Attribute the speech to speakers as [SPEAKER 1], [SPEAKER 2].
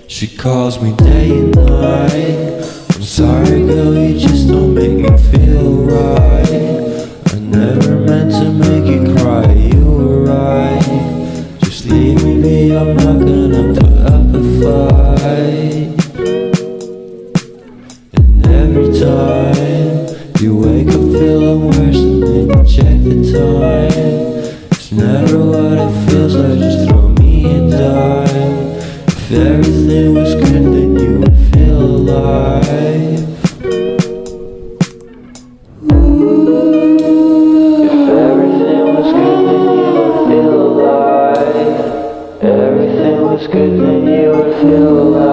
[SPEAKER 1] She calls me day and night. I'm sorry girl, you just don't make me feel right. I never meant to make you cry, you were right. Just leave me be, I'm not gonna put up a fight. And every time you wake up feeling worse and then you check the time. It's never what it feels like, just throw me a dime. If everything was good then you would feel alive. If everything was good then you would feel alive. Everything was good then you would feel alive.